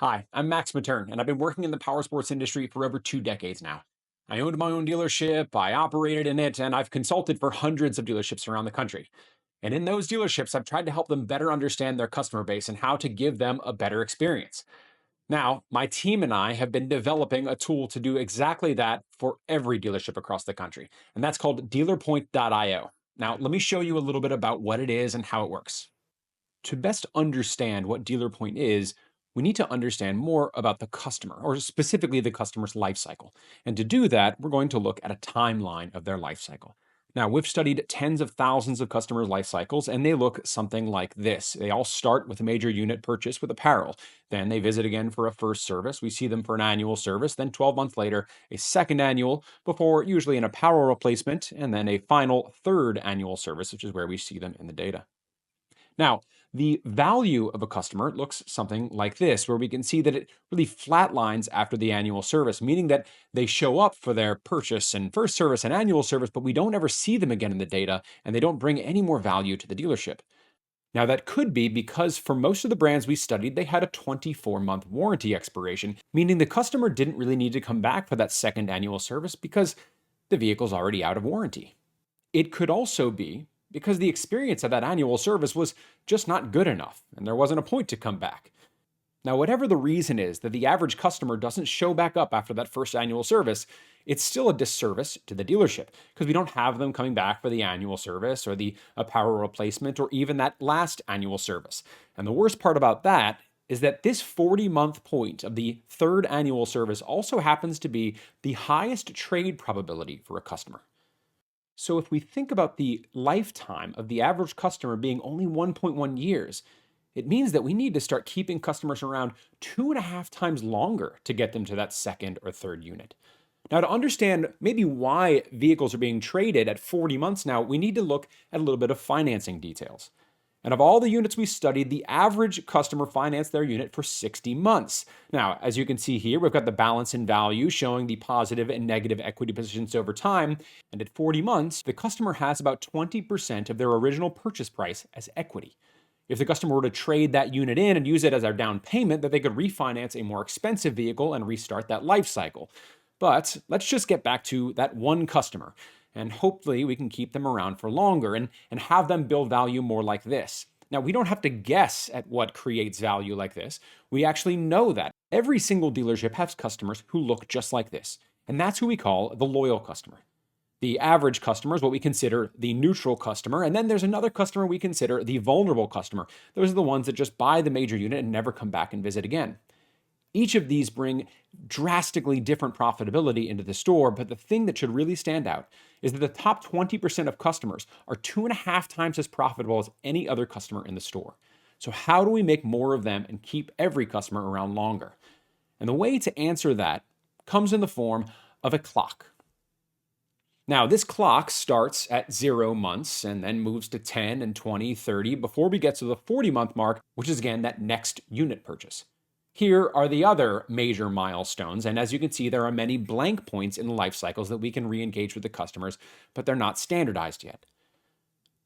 Hi, I'm Max Materne, and I've been working in the powersports industry for over 2 decades now. I owned my own dealership, I operated in it, and I've consulted for hundreds of dealerships around the country. And in those dealerships, I've tried to help them better understand their customer base and how to give them a better experience. Now, my team and I have been developing a tool to do exactly that for every dealership across the country, and that's called DealerPoint.io. Now, let me show you a little bit about what it is and how it works. To best understand what dealer point is, we need to understand more about the customer, or specifically the customer's life cycle. And to do that, we're going to look at a timeline of their life cycle. Now, we've studied tens of thousands of customers' life cycles, and they look something like this. They all start with a major unit purchase with apparel. Then they visit again for a first service. We see them for an annual service. Then 12 months later, a second annual, before usually an apparel replacement, and then a final third annual service, which is where we see them in the data. Now, the value of a customer looks something like this, where we can see that it really flatlines after the annual service, meaning that they show up for their purchase and first service and annual service, but we don't ever see them again in the data, and they don't bring any more value to the dealership. Now, that could be because for most of the brands we studied, they had a 24-month warranty expiration, meaning the customer didn't really need to come back for that second annual service because the vehicle's already out of warranty. It could also be because the experience of that annual service was just not good enough, and there wasn't a point to come back. Now, whatever the reason is that the average customer doesn't show back up after that first annual service, it's still a disservice to the dealership because we don't have them coming back for the annual service or the apparel replacement or even that last annual service. And the worst part about that is that this 40-month point of the third annual service also happens to be the highest trade probability for a customer. So if we think about the lifetime of the average customer being only 1.1 years, it means that we need to start keeping customers around 2.5 times longer to get them to that second or third unit. Now, to understand maybe why vehicles are being traded at 40 months now, we need to look at a little bit of financing details. And of all the units we studied, the average customer financed their unit for 60 months. Now, as you can see here, we've got the balance in value showing the positive and negative equity positions over time. And at 40 months, the customer has about 20% of their original purchase price as equity. If the customer were to trade that unit in and use it as their down payment, that they could refinance a more expensive vehicle and restart that life cycle. But let's just get back to that one customer, and hopefully we can keep them around for longer and have them build value more like this. Now, we don't have to guess at what creates value like this. We actually know that. Every single dealership has customers who look just like this, and that's who we call the loyal customer. The average customer is what we consider the neutral customer, and then there's another customer we consider the vulnerable customer. Those are the ones that just buy the major unit and never come back and visit again. Each of these bring drastically different profitability into the store, but the thing that should really stand out is that the top 20% of customers are 2.5 times as profitable as any other customer in the store. So how do we make more of them and keep every customer around longer? And the way to answer that comes in the form of a clock. Now, this clock starts at 0 months and then moves to 10 and 20, 30 before we get to the 40-month mark, which is again that next unit purchase. Here are the other major milestones, and as you can see, there are many blank points in the life cycles that we can re-engage with the customers, but they're not standardized yet.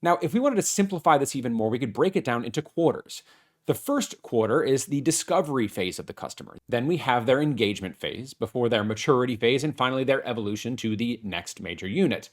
Now, if we wanted to simplify this even more, we could break it down into quarters. The first quarter is the discovery phase of the customer. Then we have their engagement phase, before their maturity phase, and finally their evolution to the next major unit.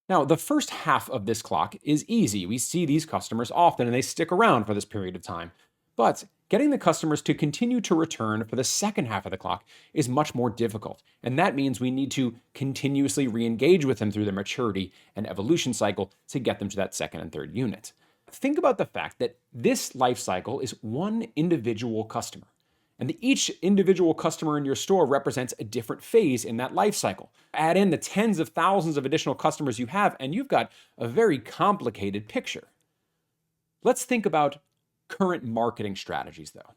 Now, the first half of this clock is easy. We see these customers often and they stick around for this period of time. But getting the customers to continue to return for the second half of the clock is much more difficult. And that means we need to continuously re-engage with them through their maturity and evolution cycle to get them to that second and third unit. Think about the fact that this life cycle is one individual customer, and each individual customer in your store represents a different phase in that life cycle. Add in the tens of thousands of additional customers you have, and you've got a very complicated picture. Let's think about current marketing strategies, though.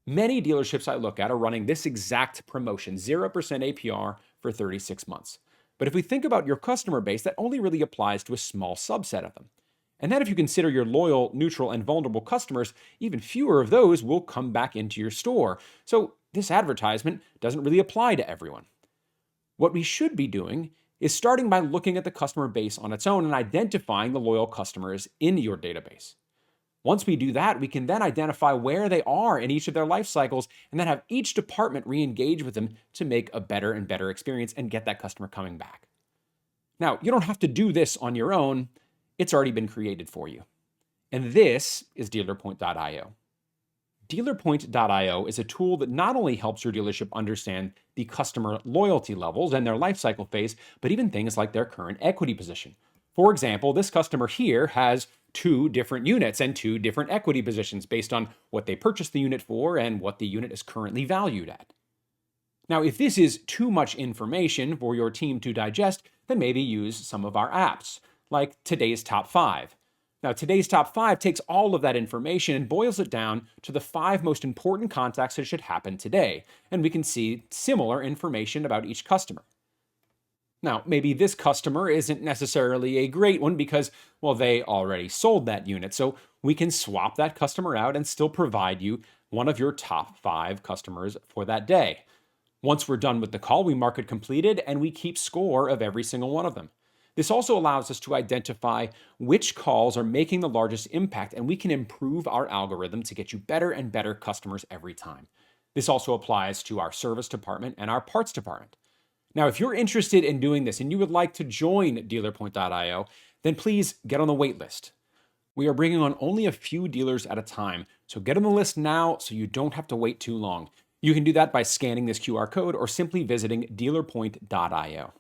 Many dealerships I look at are running this exact promotion, 0% APR for 36 months. But if we think about your customer base, that only really applies to a small subset of them. And then if you consider your loyal, neutral, and vulnerable customers, even fewer of those will come back into your store. So this advertisement doesn't really apply to everyone. What we should be doing is starting by looking at the customer base on its own and identifying the loyal customers in your database. Once we do that, we can then identify where they are in each of their life cycles and then have each department re-engage with them to make a better and better experience and get that customer coming back. Now, you don't have to do this on your own. It's already been created for you. And this is DealerPoint.io. DealerPoint.io is a tool that not only helps your dealership understand the customer loyalty levels and their lifecycle phase, but even things like their current equity position. For example, this customer here has 2 different units and 2 different equity positions based on what they purchased the unit for and what the unit is currently valued at. Now, if this is too much information for your team to digest, then maybe use some of our apps, like Today's Top 5. Now, Today's Top 5 takes all of that information and boils it down to the 5 most important contacts that should happen today, and we can see similar information about each customer. Now, maybe this customer isn't necessarily a great one because, well, they already sold that unit, so we can swap that customer out and still provide you one of your top 5 customers for that day. Once we're done with the call, we mark it completed and we keep score of every single one of them. This also allows us to identify which calls are making the largest impact, and we can improve our algorithm to get you better and better customers every time. This also applies to our service department and our parts department. Now, if you're interested in doing this and you would like to join DealerPoint.io, then please get on the wait list. We are bringing on only a few dealers at a time, so get on the list now so you don't have to wait too long. You can do that by scanning this QR code or simply visiting dealerpoint.io.